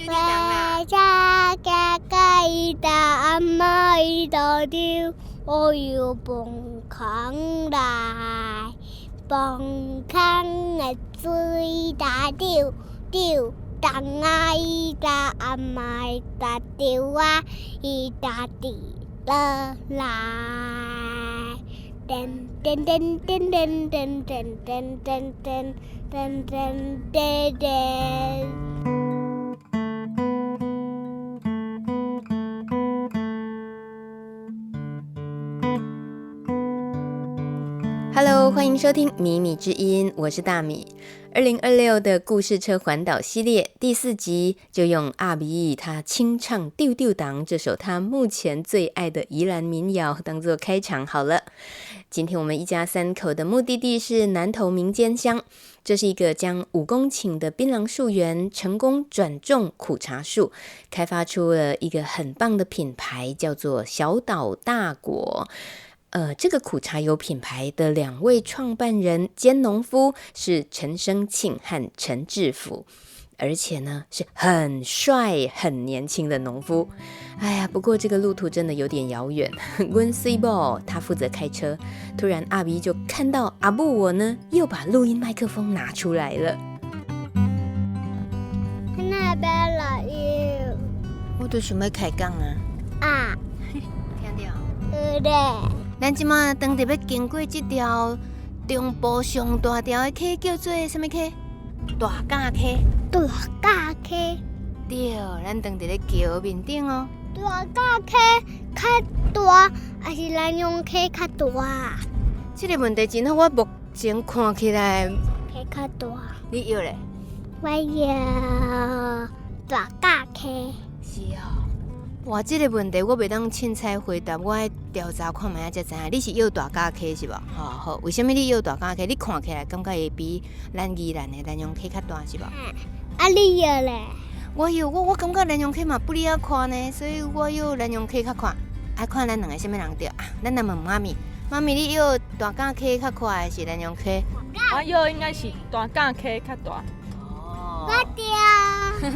丢丢当啦。家家家一打阿妈一打丢，我有蹦康来，蹦康的水打丢丢。当啊一打阿妈一打丢啊，一打地了来。噔噔噔噔噔噔噔噔噔噔噔噔噔噔。Hello， 欢迎收听《米米之音》，我是大米。2026的故事车环岛系列第4集就用阿米他清唱《丢丢当》这首他目前最爱的宜兰民谣当做开场好了。今天我们一家3口的目的地是南投民间乡，这是一个将5公顷的槟榔树园成功转种苦茶树，开发出了一个很棒的品牌，叫做小岛大果。这个苦茶油品牌的2位创办人兼农夫是陈生庆和陈志福，而且呢是很帅很年轻的农夫。哎呀，不过这个路途真的有点遥远。温水宝他负责开车，突然阿比就看到阿布我呢又把录音麦克风拿出来了。那边来了我都想要开讲啊！听到？对。咱即马当特要经过这条中部上大条的溪，叫做什么溪？大甲溪。大甲溪。对，咱当伫咧桥面顶哦。大甲溪较大，还是南洋溪较大？这个问题真好，我目前看起来溪较大。你要咧？我要大甲溪。是哦。哇，这个问题我袂当凊彩回答，我爱调查看卖才知影。你是要大甲溪是无？好，为什么你要大甲溪？你看起来感觉会比咱宜兰的南洋溪较大是无？啊，你要咧？我感觉南洋溪嘛不哩啊看呢，所以我要南洋溪较看。爱看咱2个什么人对啊？咱来问妈咪，妈咪你要大甲溪较快还是南洋溪？我要应该是大甲溪较大。哦。我对。我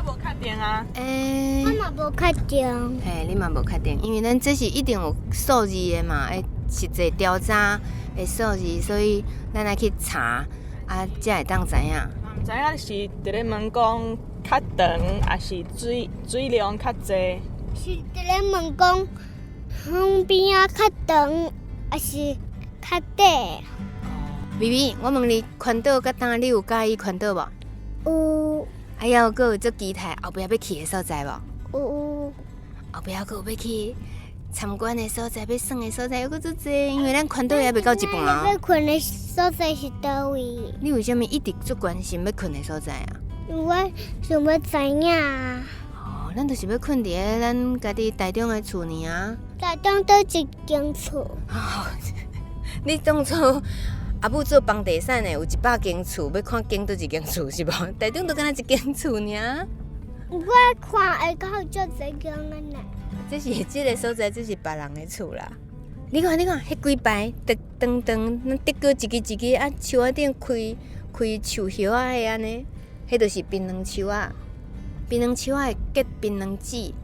无确定啊。我嘛无确定。嘿，你嘛无确定，因为咱这是一定有数字的嘛，实际调查的数字，所以咱来去查，才会当知影。唔知影是伫咧问讲较长，还是水量较济？是伫咧问讲旁边啊较长，还是较短？咪咪，我问你，环岛甲当你有介意环岛无？有。还有佫有做期待后壁要去的所在无？有。后壁佫有要去参观的所在，要耍的所在有佫足济，因为咱环岛也未到一半啊。要困的所在是倒位？你为什么一直足关心要困的所在啊？因为我想要知影啊。哦，咱就是要困伫咧咱家己台中的厝呢啊。台中倒一间厝。你当初阿母做房地产的，有100间厝，要看间倒一间厝是无？台中都敢若1间厝尔。我看会到足侪间个呢。这是这个所在，这是别人的厝啦。你看，迄几排长，咱得过一支树仔顶开树叶仔的安尼，迄就是槟榔树仔。槟榔树仔会结槟榔籽，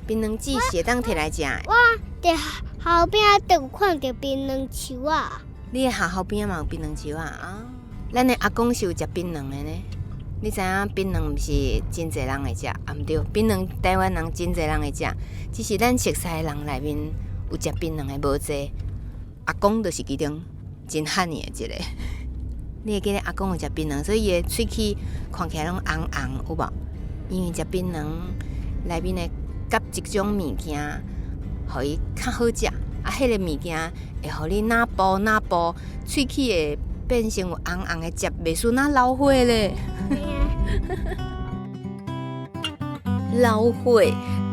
槟榔籽是会当摕来食的。我伫后壁都有看到槟榔树啊。你的后边嘛有槟榔树啊？咱的阿公是有食槟榔的呢。你知影槟榔毋是真侪人会食，啊毋对，槟榔台湾人真侪人会食，只是咱熟悉的人内面有食槟榔的无侪。阿公就是其中真罕的一个。你会记得阿公有食槟榔，所以伊的喙齿看起来拢红红，有无？因为食槟榔内面的夹一种物件，互伊较好食。迄个物件会互你哪步，喙齿会变成有红红的汁，袂输那老火咧。老火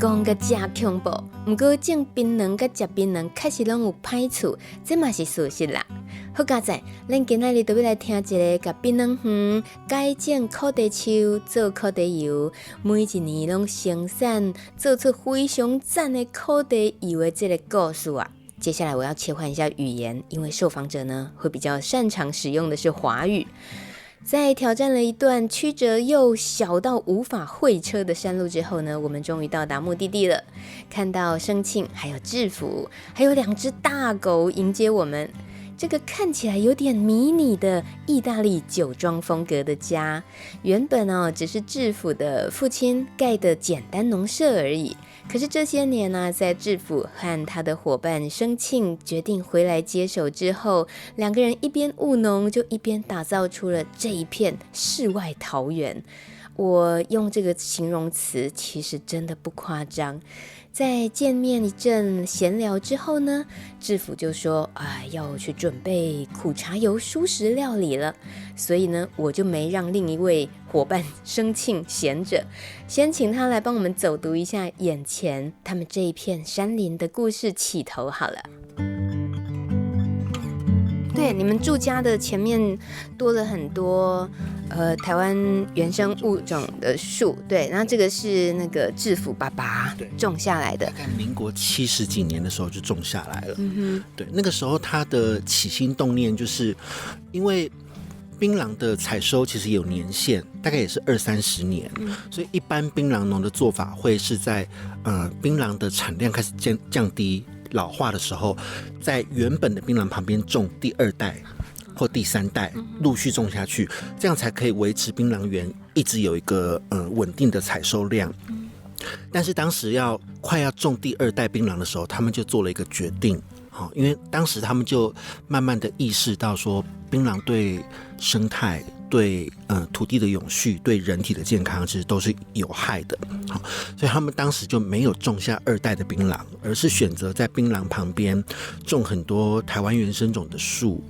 讲个真恐怖，不过种槟榔甲食槟榔确实拢有歹处，这嘛是事实啦。好佳哉，咱今仔日就要来听一个甲槟榔园改种苦茶树做苦茶油，每一年拢生产做出非常赞的苦茶油的这个故事啊。接下来我要切换一下语言，因为受访者呢会比较擅长使用的是华语。在挑战了一段曲折又小到无法会车的山路之后呢，我们终于到达目的地了。看到生庆，还有制服，还有2只大狗迎接我们。这个看起来有点迷你的意大利酒庄风格的家，原本只是制服的父亲盖的简单农舍而已。可是这些年呢，在制服和他的伙伴生庆决定回来接手之后，2个人一边务农，就一边打造出了这一片世外桃源。我用这个形容词其实真的不夸张。在见面一阵闲聊之后呢，制服就说要去准备苦茶油蔬食料理了，所以呢，我就没让另一位伙伴生庆闲着，先请他来帮我们走读一下眼前他们这一片山林的故事起头好了。对，你们住家的前面多了很多台湾原生物种的树，对，然后这个是那个制服爸爸种下来的，大概民国70几年的时候就种下来了。对，那个时候他的起心动念就是因为槟榔的采收其实有年限，大概也是20-30年，所以一般槟榔农的做法会是在槟榔的产量开始降低老化的时候，在原本的槟榔旁边种第2代或第3代，陆续种下去，这样才可以维持槟榔园一直有一个稳定的采收量。但是当时快要种第2代槟榔的时候，他们就做了一个决定，因为当时他们就慢慢的意识到说，槟榔对生态、对土地的永续、对人体的健康其实都是有害的，所以他们当时就没有种下2代的槟榔，而是选择在槟榔旁边种很多台湾原生种的树，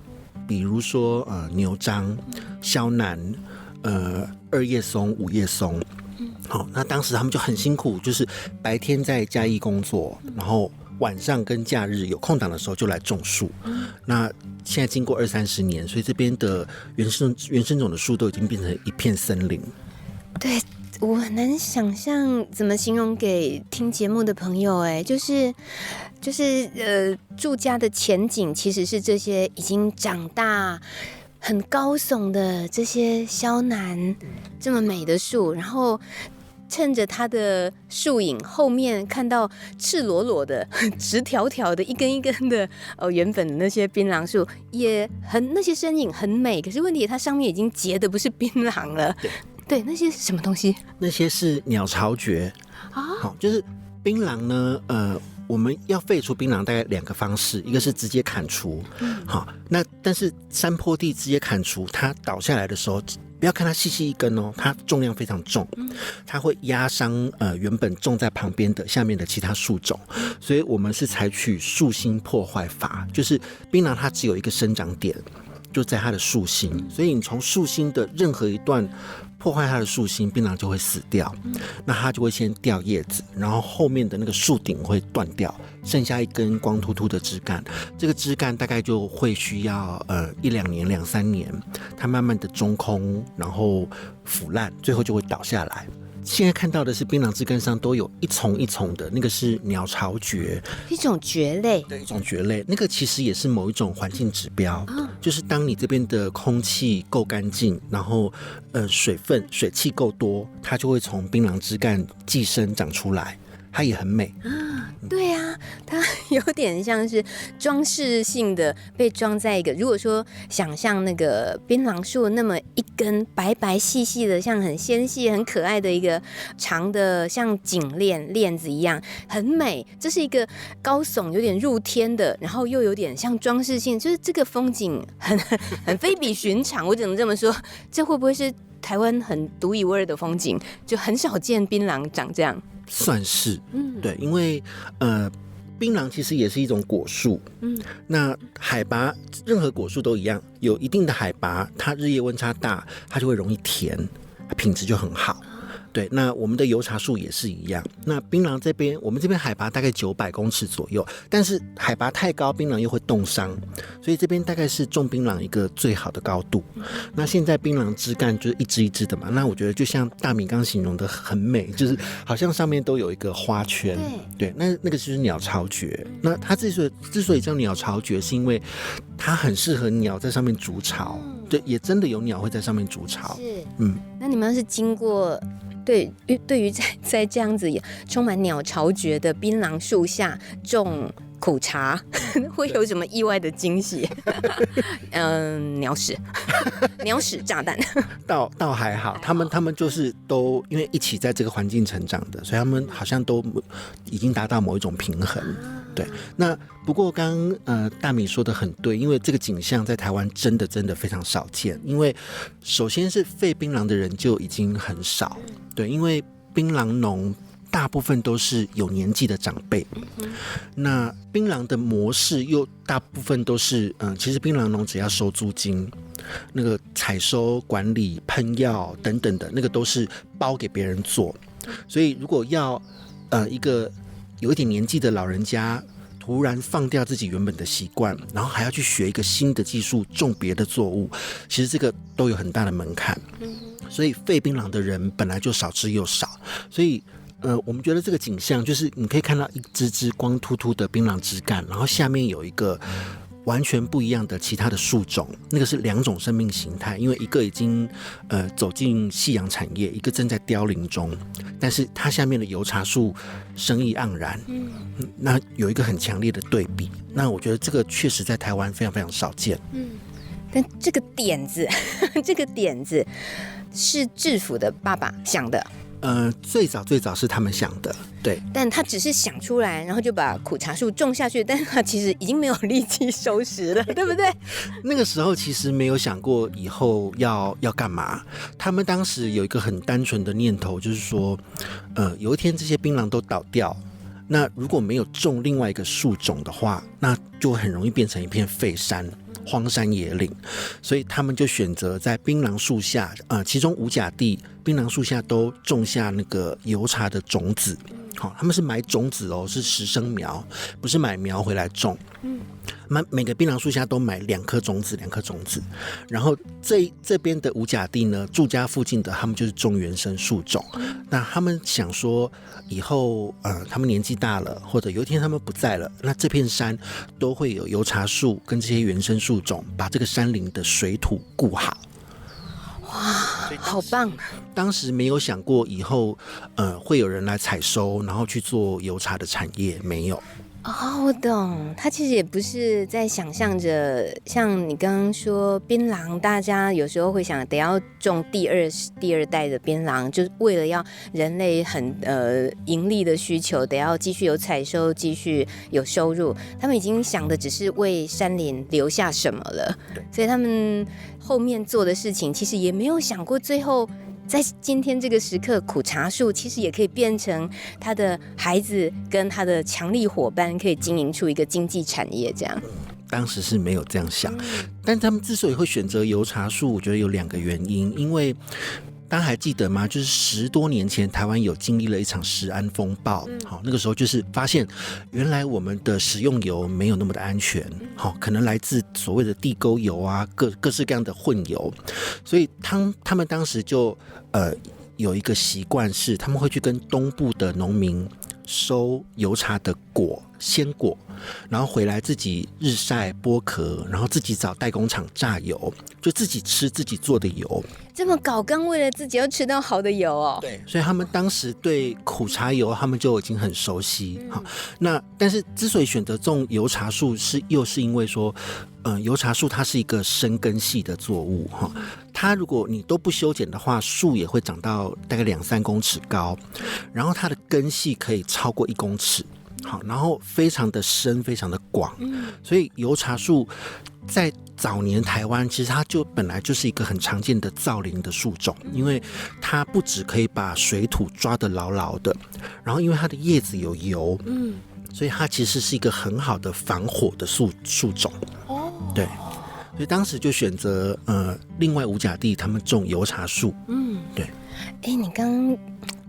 比如说牛樟、肖楠、2叶松、5叶松。好，那当时他们就很辛苦，就是白天在嘉义工作，然后晚上跟假日有空档的时候就来种树。那现在经过20-30年，所以这边的原生种的树都已经变成一片森林。对，我很难想象怎么形容给听节目的朋友，就是住家的前景其实是这些已经长大很高耸的这些肖楠这么美的树，然后趁着它的树影后面看到赤裸裸的直条条的一根一根的原本的那些槟榔树也那些身影很美，可是问题它上面已经结的不是槟榔了。对，那些是什么东西？那些是鸟巢蕨好，就是槟榔呢我们要废除槟榔大概2个方式，一个是直接砍除，好，那但是山坡地直接砍除，它倒下来的时候，不要看它细细一根哦，它重量非常重，它会压伤原本种在旁边的下面的其他树种，所以我们是采取树心破坏法，就是槟榔它只有一个生长点，就在它的树心，所以你从树心的任何一段破坏它的树心，槟榔就会死掉。那它就会先掉叶子，然后后面的那个树顶会断掉，剩下一根光秃秃的枝干。这个枝干大概就会需要1-2年、2-3年，它慢慢的中空，然后腐烂，最后就会倒下来。现在看到的是槟榔枝干上都有一丛一丛的，那个是鸟巢蕨，一种蕨类。对，一种蕨类，那个其实也是某一种环境指标，就是当你这边的空气够干净，然后水汽够多，它就会从槟榔枝干寄生长出来，它也很美。对啊，它有点像是装饰性的被装在一个，如果说想象那个槟榔树那么一根白白细细的，像很纤细很可爱的一个长的像颈链子一样，很美。这是一个高耸有点入天的，然后又有点像装饰性，就是这个风景很非比寻常，我只能这么说。这会不会是台湾很独一无二的风景？就很少见槟榔长这样。算是，对，因为槟榔其实也是一种果树，那海拔任何果树都一样，有一定的海拔，它日夜温差大，它就会容易甜，品质就很好。对，那我们的油茶树也是一样。那槟榔这边，我们这边海拔大概900公尺左右，但是海拔太高，槟榔又会冻伤，所以这边大概是种槟榔一个最好的高度。那现在槟榔枝干就是一支一支的嘛，那我觉得就像大米刚形容的很美，就是好像上面都有一个花圈。对，那个就是鸟巢蕨。那它之所以叫鸟巢蕨，是因为它很适合鸟在上面筑巢。对，也真的有鸟会在上面筑巢。是，那你们要是经过对于在这样子充满鸟巢蕨的槟榔树下种苦茶，会有什么意外的惊喜？鸟屎炸弹。倒还好，他们就是都因为一起在这个环境成长的，所以他们好像都已经达到某一种平衡。对，那不过刚刚大米说的很对，因为这个景象在台湾真的非常少见。因为首先是废槟榔的人就已经很少，对，因为槟榔农大部分都是有年纪的长辈，那槟榔的模式又大部分都是其实槟榔农只要收租金，那个采收、管理、喷药等等的那个都是包给别人做，所以如果要一个有一点年纪的老人家突然放掉自己原本的习惯，然后还要去学一个新的技术种别的作物，其实这个都有很大的门槛，所以废槟榔的人本来就少之又少，所以我们觉得这个景象就是你可以看到一只只光秃秃的槟榔枝干，然后下面有一个完全不一样的其他的树种，那个是两种生命形态，因为一个已经走进夕阳产业，一个正在凋零中，但是它下面的油茶树生意盎然，那有一个很强烈的对比，那我觉得这个确实在台湾非常非常少见。但这个点子是制服的爸爸想的。最早是他们想的，对，但他只是想出来，然后就把苦茶树种下去，但他其实已经没有力气收拾了，对不对？那个时候其实没有想过以后要干嘛，他们当时有一个很单纯的念头，就是说，有一天这些槟榔都倒掉，那如果没有种另外一个树种的话，那就很容易变成一片废山。荒山野岭，所以他们就选择在槟榔树下，其中五甲地槟榔树下都种下那个油茶的种子。好，他们是买种子哦，是实生苗，不是买苗回来种。每个槟榔树下都买2颗种子，然后这边的五甲地呢，住家附近的他们就是种原生树种。那他们想说，以后他们年纪大了，或者有一天他们不在了，那这片山都会有油茶树跟这些原生树种，把这个山林的水土顾好。哇，好棒！当时没有想过以后会有人来采收，然后去做油茶的产业，没有。哦，我懂，他其实也不是在想象着，像你刚刚说槟榔，大家有时候会想得要种第二代的槟榔，就是为了要人类很盈利的需求，得要继续有采收，继续有收入。他们已经想的只是为山林留下什么了，所以他们后面做的事情，其实也没有想过最后。在今天这个时刻，苦茶树其实也可以变成他的孩子跟他的强力伙伴，可以经营出一个经济产业这样。当时是没有这样想，但他们之所以会选择油茶树，我觉得有2个原因，因为大家还记得吗？就是10多年前，台湾有经历了一场食安风暴。好，那个时候就是发现，原来我们的食用油没有那么的安全。好，可能来自所谓的地沟油啊，各式各样的混油。所以他们当时就有一个习惯是，他们会去跟东部的农民收油茶的鲜果，然后回来自己日晒剥壳，然后自己找代工厂榨油，就自己吃自己做的油。这么搞刚为了自己要吃到好的油哦。对，所以他们当时对苦茶油他们就已经很熟悉。那但是之所以选择种油茶树，又是因为说油茶树它是一个深根系的作物，它如果你都不修剪的话，树也会长到大概2-3公尺高，然后它的根系可以超过1公尺。好，然后非常的深，非常的广，所以油茶树在早年台湾其实它就本来就是一个很常见的造林的树种，因为它不只可以把水土抓得牢牢的，然后因为它的叶子有油，所以它其实是一个很好的防火的树种。对，所以当时就选择另外五甲地他们种油茶树。对。你刚刚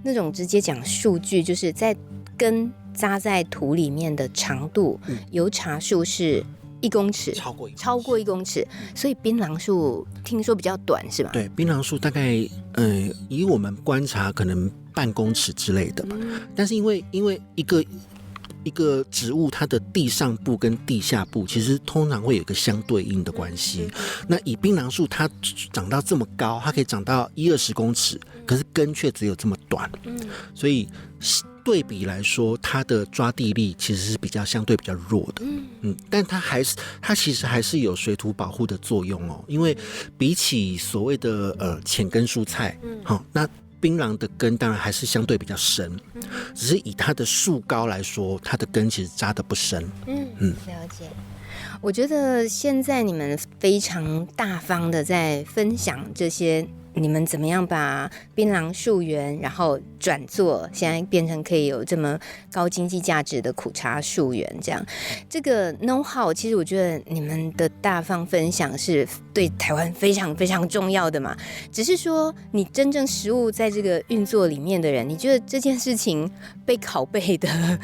那种直接讲数据，就是在根扎在土里面的长度，油茶树是1公尺，超过1公尺，所以槟榔树听说比较短，是吧？对，槟榔树大概以我们观察可能半公尺之类的吧。但是因为一个一个植物它的地上部跟地下部其实通常会有一个相对应的关系。那以槟榔树它长到这么高，它可以长到10-20公尺，可是根却只有这么短，所以对比来说，它的抓地力其实是相对比较弱的。但它其实还是有水土保护的作用哦。因为比起所谓的浅根蔬菜，那槟榔的根当然还是相对比较深，只是以它的树高来说，它的根其实扎得不深。了解。我觉得现在你们非常大方的在分享这些，你们怎么样把槟榔树园然后转做现在变成可以有这么高经济价值的苦茶树园，这样这个 know how 其实我觉得你们的大方分享是对台湾非常非常重要的嘛。只是说你真正实务在这个运作里面的人，你觉得这件事情被拷贝的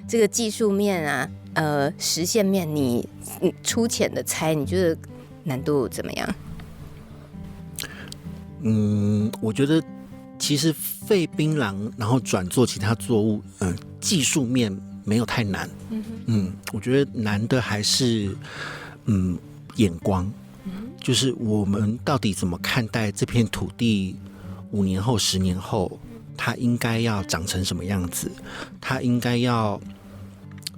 这个技术面啊实现面，你粗浅的猜，你觉得难度怎么样？我觉得其实废槟榔然后转做其他作物，技术面没有太难。我觉得难的还是眼光，就是我们到底怎么看待这片土地5年后10年后它应该要长成什么样子，它应该要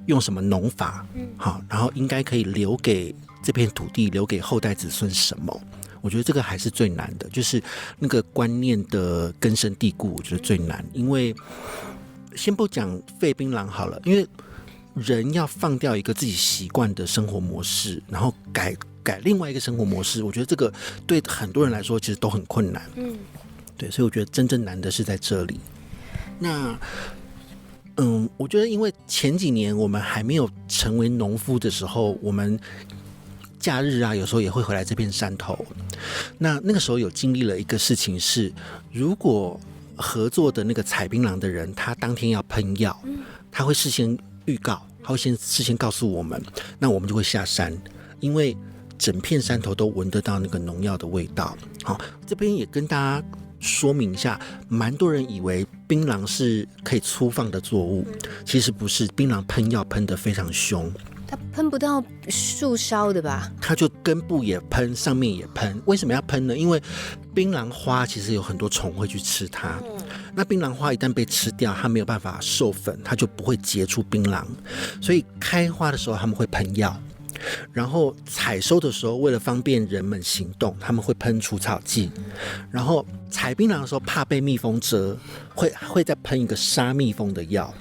用什么农法，好，然后应该可以留给这片土地留给后代子孙什么。我觉得这个还是最难的，就是那个观念的根深蒂固，我觉得最难。因为先不讲废槟榔好了，因为人要放掉一个自己习惯的生活模式，然后改另外一个生活模式，我觉得这个对很多人来说其实都很困难。对，所以我觉得真正难的是在这里。那我觉得因为前几年我们还没有成为农夫的时候，我们假日啊，有时候也会回来这片山头。那个时候有经历了一个事情是，如果合作的那个采槟榔的人，他当天要喷药，他会事先预告，他会事先告诉我们，那我们就会下山，因为整片山头都闻得到那个农药的味道。好，这边也跟大家说明一下，蛮多人以为槟榔是可以粗放的作物，其实不是，槟榔喷药喷得非常凶。它喷不到树梢的吧？它就根部也喷，上面也喷。为什么要喷呢？因为槟榔花其实有很多虫会去吃它。那槟榔花一旦被吃掉，它没有办法授粉，它就不会结出槟榔。所以开花的时候他们会喷药，然后采收的时候为了方便人们行动，他们会喷除草剂。然后采槟榔的时候怕被蜜蜂蛰，会再喷一个杀蜜蜂的药。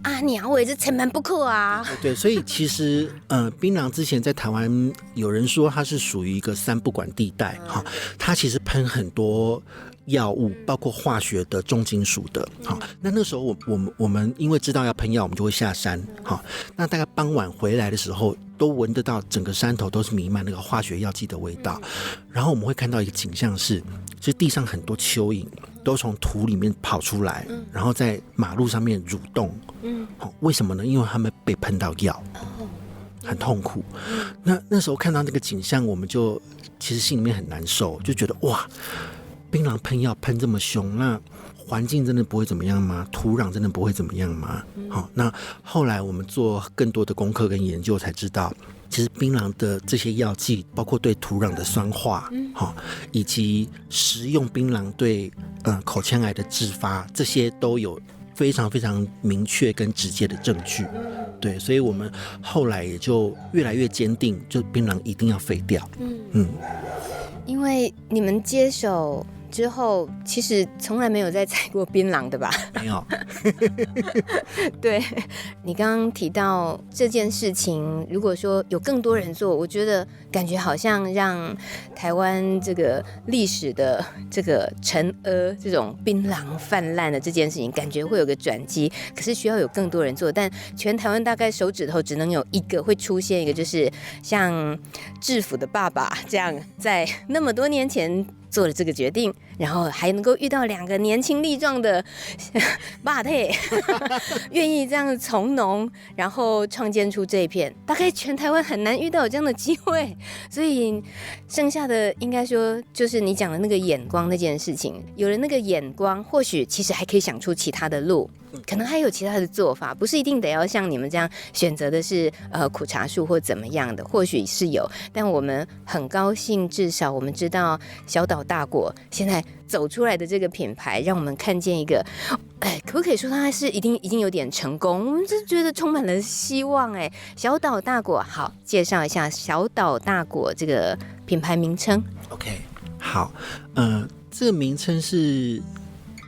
啊，鸟尾这成本不可啊！对，所以其实槟榔之前在台湾有人说它是属于一个3不管地带，它其实喷很多药物，包括化学的、重金属的。那时候我们因为知道要喷药，我们就会下山。那大概傍晚回来的时候，都闻得到整个山头都是弥漫那个化学药剂的味道。然后我们会看到一个景象是，就是地上很多蚯蚓都从土里面跑出来，然后在马路上面蠕动。为什么呢？因为他们被喷到药，很痛苦。那时候看到那个景象，我们就其实心里面很难受，就觉得哇，槟榔喷药喷这么凶，那环境真的不会怎么样吗？土壤真的不会怎么样吗？那后来我们做更多的功课跟研究才知道，其实槟榔的这些药剂，包括对土壤的酸化，以及食用槟榔对口腔癌的致发，这些都有非常非常明确跟直接的证据。对，所以我们后来也就越来越坚定，就槟榔一定要废掉。因为你们接手之后，其实从来没有再采过槟榔的吧？没有。对，你刚刚提到这件事情，如果说有更多人做，我觉得感觉好像让台湾这个历史的这个沉这种槟榔泛滥的这件事情，感觉会有个转机。可是需要有更多人做，但全台湾大概手指头只能有一个会出现一个，就是像制服的爸爸这样，在那么多年前做了这个决定，然后还能够遇到2个年轻力壮的爸太，愿意这样从农，然后创建出这一片，大概全台湾很难遇到有这样的机会。所以剩下的应该说就是你讲的那个眼光那件事情，有了那个眼光，或许其实还可以想出其他的路，可能还有其他的做法，不是一定得要像你们这样选择的是苦茶树或怎么样的，或许是有，但我们很高兴，至少我们知道小岛大果现在走出来的这个品牌，让我们看见一个，可不可以说它是已经有点成功？我们就觉得充满了希望。小岛大果，好，介绍一下小岛大果这个品牌名称。OK， 好，这个名称是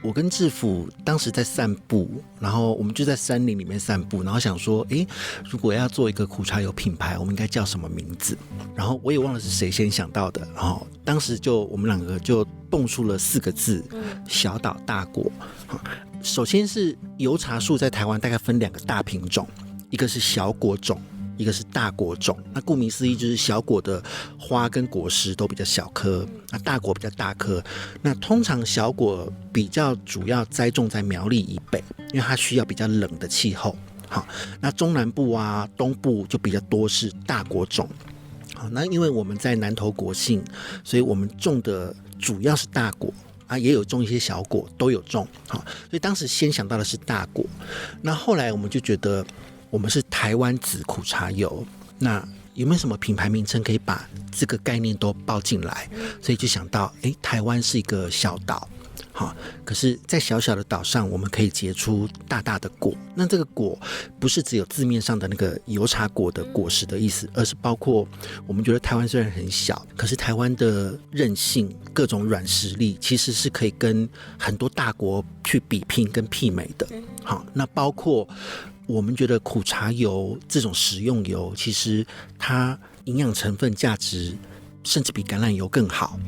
我跟志甫当时在散步，然后我们就在山林里面散步，然后想说，如果要做一个苦茶油品牌，我们应该叫什么名字？然后我也忘了是谁先想到的，然后当时就我们2个就蹦出了4个字：小岛大果。首先是油茶树在台湾大概分2个大品种，一个是小果种，一个是大果种。那顾名思义就是小果的花跟果实都比较小颗，那大果比较大颗。那通常小果比较主要栽种在苗栗以北，因为它需要比较冷的气候。好，那中南部啊、东部就比较多是大果种。好，那因为我们在南投国姓，所以我们种的主要是大果。也有种一些小果，都有种。所以当时先想到的是大果。那后来我们就觉得我们是台湾籽苦茶油，那有没有什么品牌名称可以把这个概念都包进来？所以就想到台湾是一个小岛，可是在小小的岛上我们可以结出大大的果。那这个果不是只有字面上的那个油茶果的果实的意思，而是包括我们觉得台湾虽然很小，可是台湾的韧性、各种软实力其实是可以跟很多大国去比拼跟媲美的。好，那包括我们觉得苦茶油这种食用油，其实它营养成分价值甚至比橄榄油更好。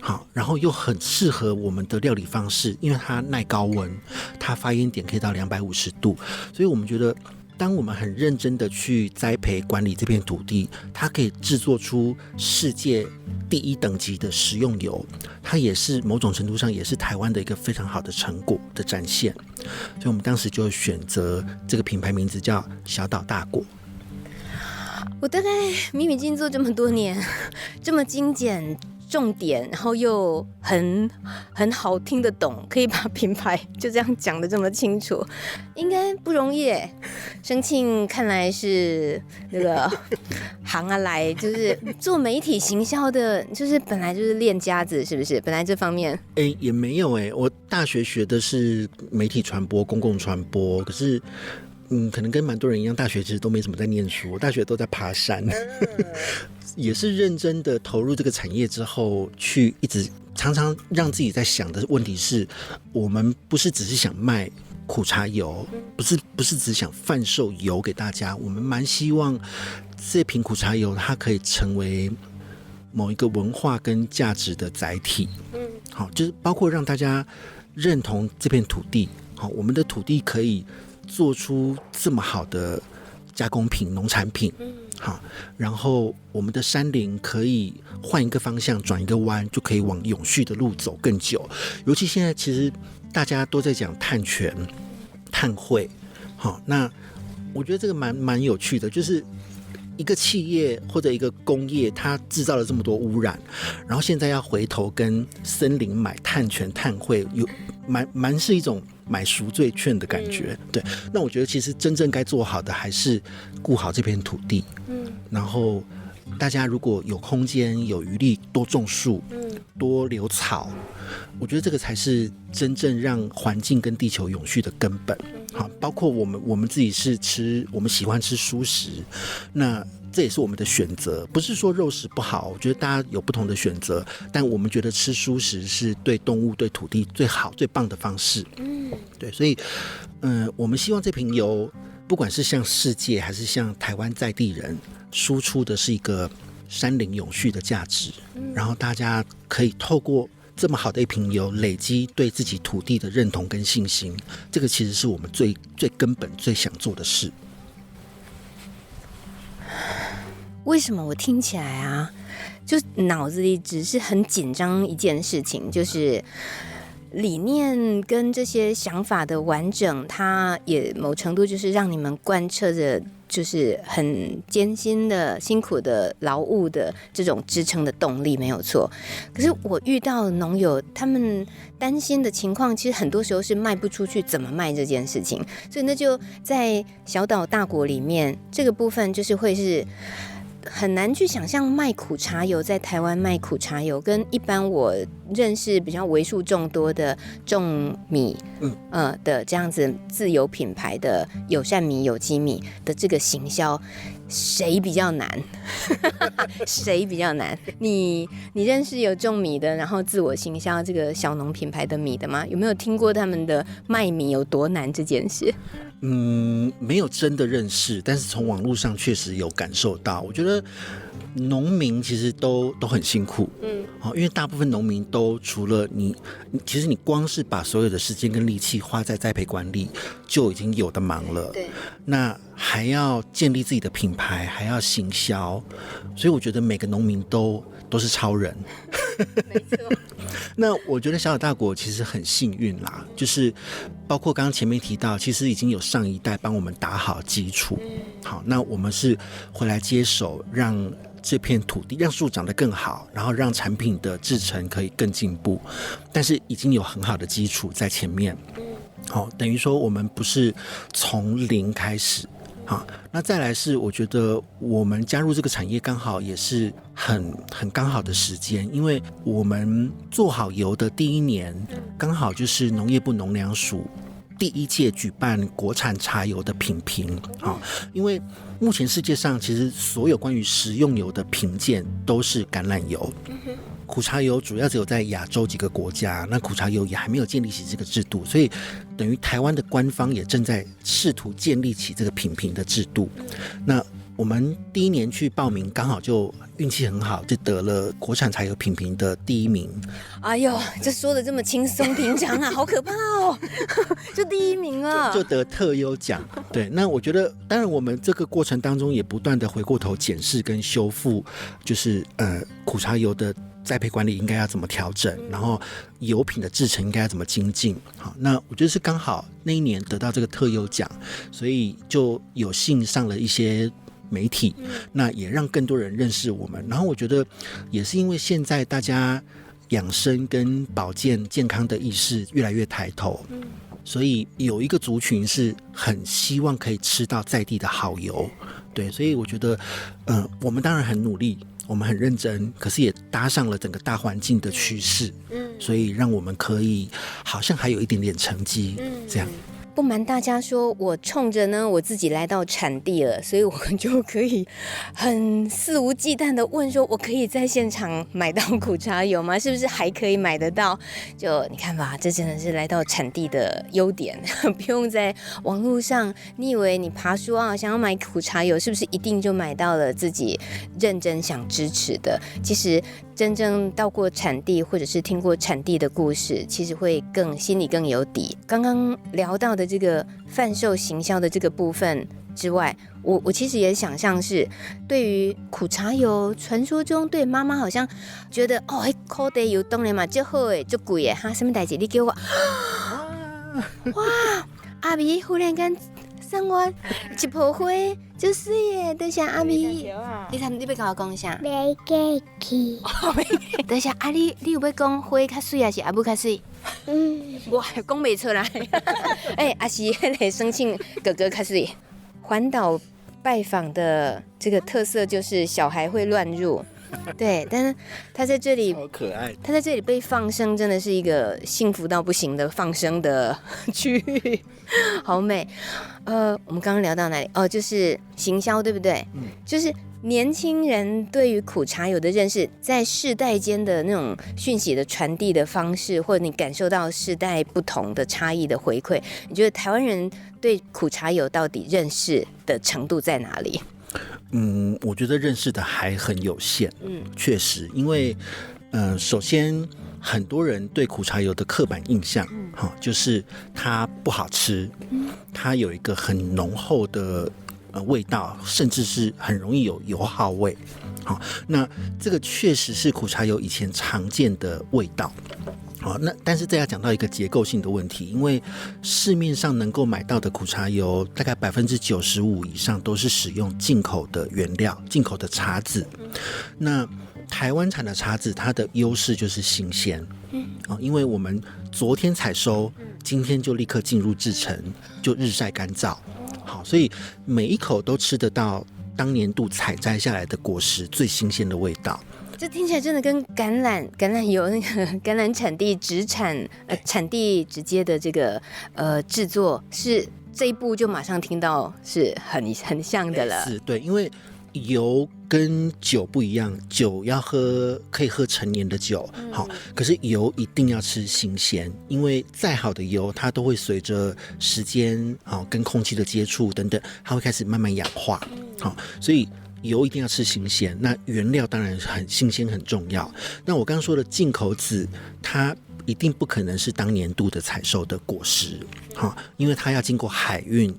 好，然后又很适合我们的料理方式，因为它耐高温，它发烟点可以到250度，所以我们觉得当我们很认真的去栽培管理这片土地，它可以制作出世界第1等级的食用油，它也是某种程度上也是台湾的一个非常好的成果的展现。所以我们当时就选择这个品牌名字叫小岛大果。我大概米米进做这么多年，这么精简重点，然后又很好听得懂，可以把品牌就这样讲得这么清楚，应该不容易耶。生庆看来是那个行来，就是做媒体行销的，就是本来就是练家子，是不是？本来这方面也没有我大学学的是媒体传播、公共传播，可是可能跟蛮多人一样，大学其实都没怎么在念书，我大学都在爬山。也是认真的投入这个产业之后，去一直常常让自己在想的问题是，我们不是只是想卖苦茶油，不是只想贩售油给大家，我们蛮希望这瓶苦茶油它可以成为某一个文化跟价值的载体。好，就是包括让大家认同这片土地，好，我们的土地可以做出这么好的加工品、农产品。好，然后我们的山林可以换一个方向，转一个弯，就可以往永续的路走更久。尤其现在其实大家都在讲碳权、碳汇，好，那我觉得这个蛮有趣的，就是一个企业或者一个工业，它制造了这么多污染，然后现在要回头跟森林买碳权、碳汇，有蛮是一种买赎罪券的感觉。对，那我觉得其实真正该做好的还是顾好这片土地。然后大家如果有空间有余力，多种树，多留草，我觉得这个才是真正让环境跟地球永续的根本。好，包括我们自己是我们喜欢吃蔬食，那这也是我们的选择，不是说肉食不好，我觉得大家有不同的选择，但我们觉得吃蔬食是对动物对土地最好最棒的方式。对，所以我们希望这瓶油不管是向世界还是向台湾在地人输出的是一个山林永续的价值，然后大家可以透过这么好的一瓶油累积对自己土地的认同跟信心，这个其实是我们最根本最想做的事。为什么我听起来啊，就脑子里只是很紧张一件事情，就是理念跟这些想法的完整，它也某程度就是让你们贯彻着就是很艰辛的辛苦的劳务的这种支撑的动力，没有错。可是我遇到的农友，他们担心的情况其实很多时候是卖不出去，怎么卖这件事情，所以那就在小岛大国里面，这个部分就是会是很难去想象卖苦茶油，在台湾卖苦茶油跟一般我认识比较为数众多的种米的这样子自有品牌的友善米、有机米的这个行销，谁比较难？谁比较难？你认识有种米的，然后自我行销这个小农品牌的米的吗？有没有听过他们的卖米有多难这件事？没有真的认识，但是从网络上确实有感受到。我觉得农民其实都很辛苦，因为大部分农民都除了其实你光是把所有的时间跟力气花在栽培管理就已经有的忙了，对，那还要建立自己的品牌，还要行销，所以我觉得每个农民都是超人。没错。那我觉得小岛大国其实很幸运啦，就是包括刚刚前面提到，其实已经有上一代帮我们打好基础，好，那我们是回来接手，让这片土地让树长得更好，然后让产品的制成可以更进步，但是已经有很好的基础在前面，好，等于说我们不是从零开始。好，那再来是我觉得我们加入这个产业刚好也是很刚好的时间，因为我们做好油的第一年，刚好就是农业部农粮署第一届举办国产茶油的品评。因为目前世界上其实所有关于食用油的评鉴都是橄榄油，苦茶油主要只有在亚洲几个国家，那苦茶油也还没有建立起这个制度，所以等于台湾的官方也正在试图建立起这个品评的制度。那我们第一年去报名，刚好就运气很好，就得了国产茶油品评的第一名。哎呦，这说的这么轻松平常啊，好可怕哦！就第一名了，就得特优奖。对，那我觉得，当然我们这个过程当中也不断的回过头检视跟修复，就是苦茶油的栽培管理应该要怎么调整，然后油品的制成应该要怎么精进。好，那我觉得是刚好那一年得到这个特优奖，所以就有幸上了一些媒体，那也让更多人认识我们。然后我觉得也是因为现在大家养生跟保健健康的意识越来越抬头，所以有一个族群是很希望可以吃到在地的好油。对，所以我觉得我们当然很努力，我们很认真，可是也搭上了整个大环境的趋势，所以让我们可以好像还有一点点成绩，这样。不瞒大家说，我冲着呢我自己来到产地了，所以我就可以很肆无忌惮的问说，我可以在现场买到苦茶油吗？是不是还可以买得到？就你看吧，这真的是来到产地的优点，不用在网络上，你以为你爬书啊想要买苦茶油，是不是一定就买到了自己认真想支持的？其实真正到过产地或者是听过产地的故事，其实会心里更有底。刚刚聊到的这个贩售行销的这个部分之外，我其实也想象是对于苦茶油，传说中对妈妈好像觉得哦，苦茶油当然嘛就好诶，就贵诶哈，什么代志你给我哇，阿姨忽然间送我一盆花，就水耶！多谢阿咪，你要跟我讲啥？没给去。多谢阿你有要讲花较水还是阿母较水？我讲袂出来。阿是迄个生庆哥哥较水。环岛拜访的这个特色就是小孩会乱入。对，但是他在这里好可爱，他在这里被放生，真的是一个幸福到不行的放生的区域，好美。我们刚刚聊到哪里？就是行销，对不对？就是年轻人对于苦茶油的认识，在世代间的那种讯息的传递的方式，或者你感受到世代不同的差异的回馈，你觉得台湾人对苦茶油到底认识的程度在哪里？我觉得认识的还很有限。确实，因为首先很多人对苦茶油的刻板印象，就是它不好吃，它有一个很浓厚的味道，甚至是很容易有油耗味。好，那这个确实是苦茶油以前常见的味道。好，那但是这要讲到一个结构性的问题，因为市面上能够买到的苦茶油，大概95%以上都是使用进口的原料、进口的茶籽。那台湾产的茶籽，它的优势就是新鲜。因为我们昨天采收，今天就立刻进入制程，就日晒干燥。好，所以每一口都吃得到当年度采摘下来的果实最新鲜的味道。这听起来真的跟橄榄油那个橄榄产地产地直接的这个制作是这一步就马上听到是很像的了。是，对，因为油跟酒不一样，酒要喝可以喝陈年的酒，好，可是油一定要吃新鲜，因为再好的油它都会随着时间跟空气的接触等等，它会开始慢慢氧化，好，所以油一定要吃新鲜，那原料当然很新鲜很重要。那我刚刚说的进口籽，它一定不可能是当年度的采收的果实，因为它要经过海运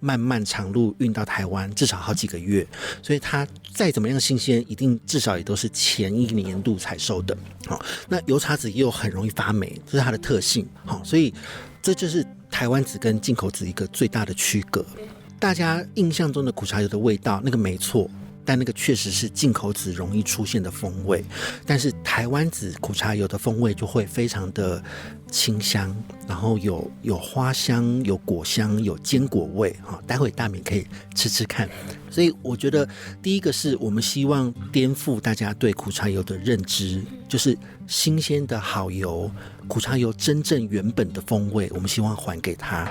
漫漫长路运到台湾，至少好几个月，所以它再怎么样新鲜，一定至少也都是前一年度采收的。那油茶籽又很容易发霉，这是它的特性，所以这就是台湾籽跟进口籽一个最大的区隔。大家印象中的苦茶油的味道，那个没错，但那个确实是进口籽容易出现的风味，但是台湾籽苦茶油的风味就会非常的清香，然后有花香，有果香，有坚果味，待会大米可以吃吃看。所以我觉得第一个是我们希望颠覆大家对苦茶油的认知，就是新鲜的好油，苦茶油真正原本的风味，我们希望还给它，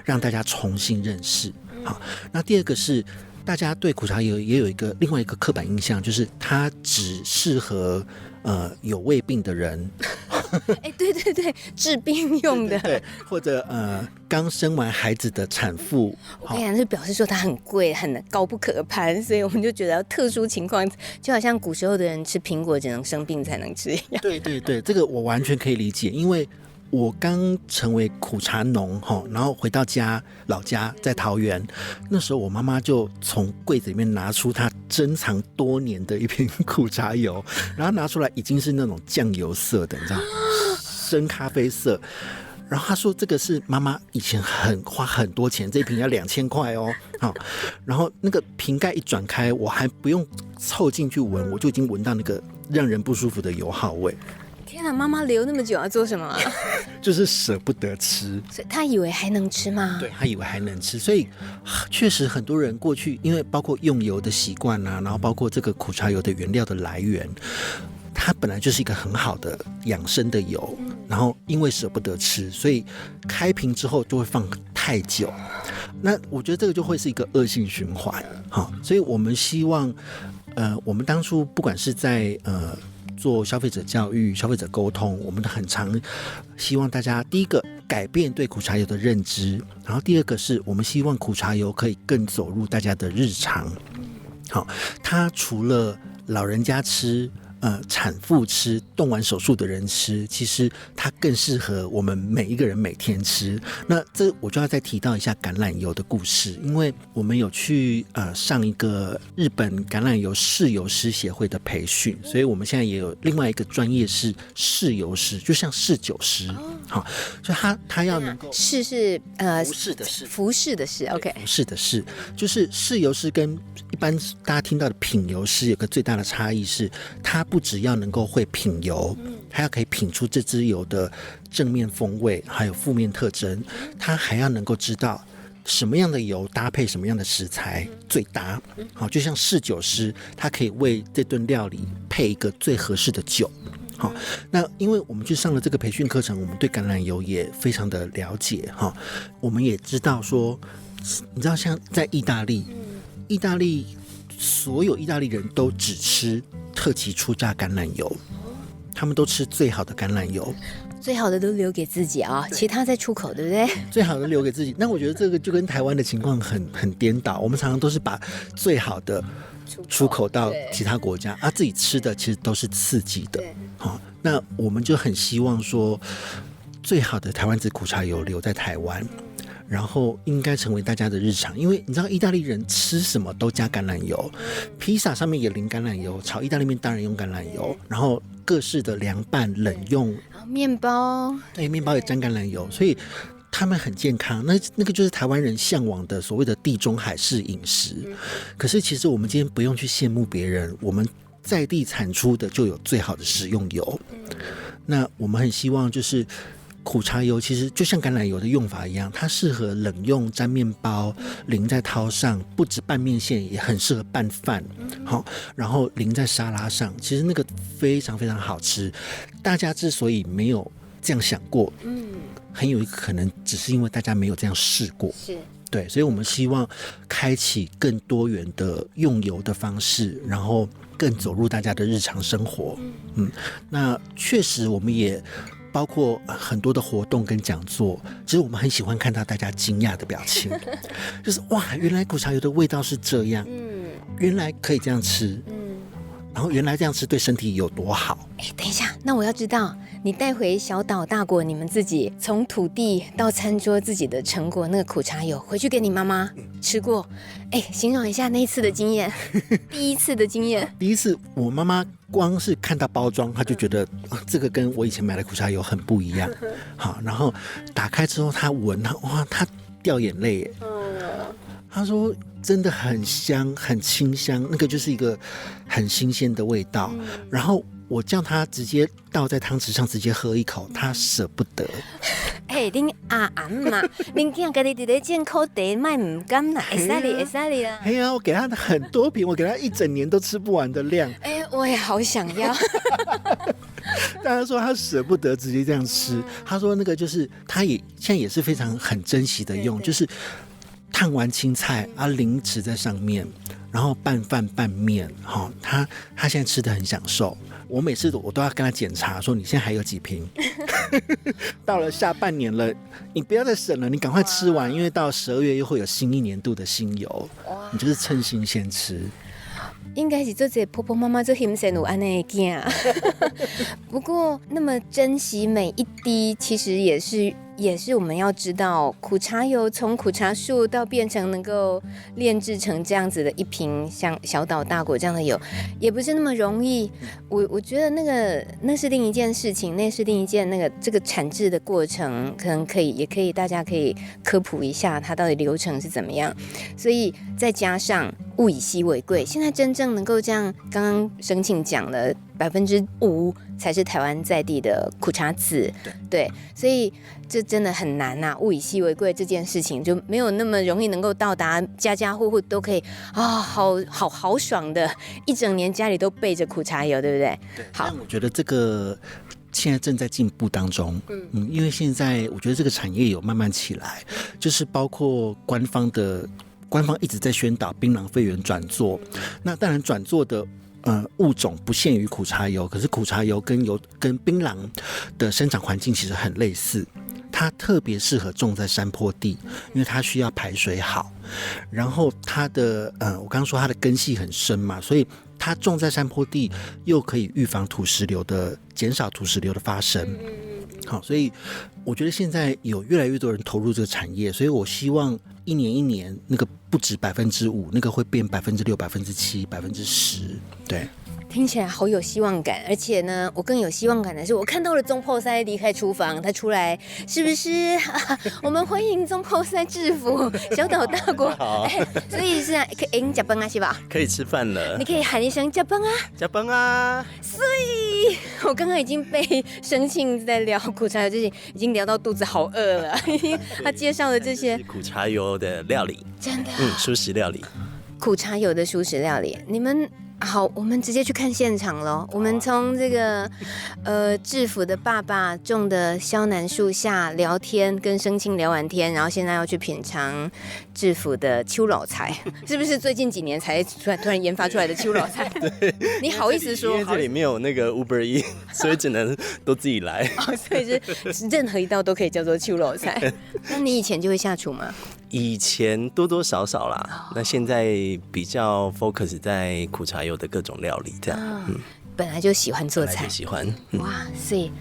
让大家重新认识。好，那第二个是大家对苦茶油也有另外一个刻板印象，就是它只适合有胃病的人。对，治病用的。对，或者刚生完孩子的产妇。我跟你讲，就表示说它很贵，很高不可攀，所以我们就觉得特殊情况，就好像古时候的人吃苹果只能生病才能吃一样。对，这个我完全可以理解，因为我刚成为苦茶农，然后回到老家在桃园，那时候我妈妈就从柜子里面拿出她珍藏多年的一瓶苦茶油，然后拿出来已经是那种酱油色的，你知道，深咖啡色。然后她说这个是妈妈以前花很多钱，这一瓶要2000块哦。然后那个瓶盖一转开，我还不用凑近去闻，我就已经闻到那个让人不舒服的油耗味。天哪，妈妈留那么久要做什么啊？就是舍不得吃，所以她以为还能吃吗？对，她以为还能吃，所以确实很多人过去，因为包括用油的习惯啊，然后包括这个苦茶油的原料的来源，它本来就是一个很好的养生的油，然后因为舍不得吃，所以开瓶之后就会放太久。那我觉得这个就会是一个恶性循环，所以我们希望，我们当初不管是在做消费者教育、消费者沟通，我们很常希望大家第一个改变对苦茶油的认知，然后第二个是我们希望苦茶油可以更走入大家的日常。好，它除了老人家吃，产妇吃，动完手术的人吃，其实它更适合我们每一个人每天吃。那这我就要再提到一下橄榄油的故事，因为我们有去上一个日本橄榄油侍油师协会的培训，所以我们现在也有另外一个专业是侍油师，就像侍酒师。好，所以他要能够侍是服侍的侍，服侍的侍 ，OK， 服侍的侍，就是侍油师跟一般大家听到的品油师有个最大的差异是，他不只要能够会品油，他要可以品出这支油的正面风味还有负面特征，他还要能够知道什么样的油搭配什么样的食材最搭。好，就像侍酒师，他可以为这顿料理配一个最合适的酒。好，那因为我们去上了这个培训课程，我们对橄榄油也非常的了解。我们也知道说，你知道像在意大利所有意大利人都只吃特级初榨橄榄油，他们都吃最好的橄榄油，最好的都留给自己啊，其他再出口，对不对？最好的留给自己。那我觉得这个就跟台湾的情况很颠倒，我们常常都是把最好的出口到其他国家，自己吃的其实都是次级的。那我们就很希望说，最好的台湾籽苦茶油留在台湾，然后应该成为大家的日常。因为你知道意大利人吃什么都加橄榄油，披萨上面也淋橄榄油，炒意大利面当然用橄榄油，然后各式的凉拌冷用面包，对，面包也沾橄榄油，所以他们很健康。那个就是台湾人向往的所谓的地中海式饮食。可是其实我们今天不用去羡慕别人，我们在地产出的就有最好的食用油。那我们很希望就是苦茶油其实就像橄榄油的用法一样，它适合冷用沾面包，淋在汤上，不止拌面线，也很适合拌饭。好，然后淋在沙拉上，其实那个非常非常好吃。大家之所以没有这样想过，很有一个可能只是因为大家没有这样试过。是。对，所以我们希望开启更多元的用油的方式，然后更走入大家的日常生活。那确实我们也包括很多的活动跟讲座，其实我们很喜欢看到大家惊讶的表情，就是哇，原来苦茶油的味道是这样，原来可以这样吃，然后原来这样吃对身体有多好。等一下，那我要知道你带回小岛大国，你们自己从土地到餐桌自己的成果，那个苦茶油回去给你妈妈吃过，形容一下那一次的经验，第一次的经验。第一次我妈妈光是看到包装，她就觉得这个跟我以前买的苦茶油很不一样。好，然后打开之后她闻，哇，她掉眼泪耶。她说真的很香，很清香，那个就是一个很新鲜的味道。然后我叫她直接倒在汤匙上，直接喝一口，她舍不得。恁阿嘛，恁囝家己伫咧煎口茶，卖唔甘啦，会使哩啦。哎呀，我给她很多瓶，我给她1整年都吃不完的量。我也好想要。大家说他舍不得直接这样吃，他说那个就是他也现在也是非常很珍惜的用，就是烫完青菜淋豉在上面，然后拌饭拌面，他现在吃得很享受。我每次我都要跟他检查说你现在还有几瓶。到了下半年了，你不要再省了，你赶快吃完，因为到12月又会有新一年度的新油，你就是趁新鲜吃。应该是做这婆婆妈妈做힘센有安内囝，不过那么珍惜每一滴，其实也是我们要知道，苦茶油从苦茶树到变成能够炼制成这样子的一瓶像小岛大果这样的油，也不是那么容易。我觉得那是另一件事情，那是另一件这个产制的过程，可能也可以大家可以科普一下它到底流程是怎么样。所以再加上物以稀为贵，现在真正能够这样，刚刚生庆讲了5%才是台湾在地的苦茶籽，对，所以这真的很难啊！物以稀为贵这件事情就没有那么容易能够到达，家家户户都可以好爽的，一整年家里都备着苦茶油，对不对？好，但我觉得这个现在正在进步当中，因为现在我觉得这个产业有慢慢起来，就是包括官方一直在宣导槟榔肺炎转做，那当然转做的物种不限于苦茶油，可是苦茶油跟槟榔的生长环境其实很类似，它特别适合种在山坡地，因为它需要排水好，然后它的我刚刚说它的根系很深嘛，所以它种在山坡地又可以预防减少土石流的发生。好，所以我觉得现在有越来越多人投入这个产业，所以我希望一年那个不止5%，那个会变6%、7%、10%，对。听起来好有希望感，而且呢，我更有希望感的是，我看到了中破塞离开厨房，他出来，是不是？我们欢迎中破塞制服小岛大国，所以是你吃饭啊，是吧？可以吃饭了，你可以喊一声吃饭啊，吃饭啊！所以我刚刚已经被生庆在聊苦茶油这些，已经聊到肚子好饿了。他介绍的这些苦茶油的料理，真的，蔬食料理，苦茶油的蔬食料理，你们。好，我们直接去看现场咯。我们从这个制服的爸爸种的肖楠树下聊天，跟生庆聊完天，然后现在要去品尝制服的秋老菜，是不是最近几年才突然研发出来的秋老菜？对，你好意思说？因为这里没有那个 Uber E， 所以只能都自己来。所以是任何一道都可以叫做秋老菜。那你以前就会下厨吗？以前多多少少啦，那现在比较 focus 在苦茶油的各种料理这样。本来就喜欢做菜，喜欢。哇，所以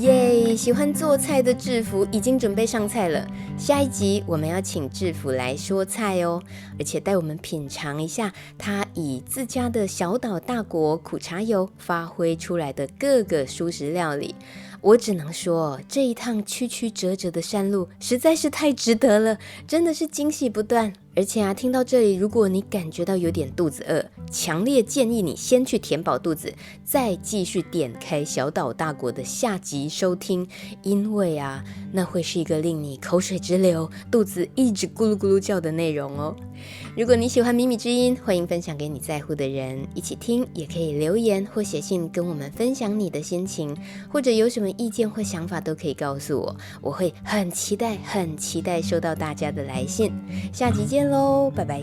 耶！喜欢做菜的制服已经准备上菜了。下一集我们要请制服来说菜哦，而且带我们品尝一下他以自家的小岛大国苦茶油发挥出来的各个蔬食料理。我只能说，这一趟曲曲折折的山路实在是太值得了，真的是惊喜不断。而且啊，听到这里，如果你感觉到有点肚子饿，强烈建议你先去填饱肚子，再继续点开小岛大国的下集收听，因为啊，那会是一个令你口水直流、肚子一直咕噜咕噜叫的内容哦。如果你喜欢米米之音，欢迎分享给你在乎的人一起听，也可以留言或写信跟我们分享你的心情，或者有什么意见或想法都可以告诉我，我会很期待收到大家的来信。下集见喽，拜拜。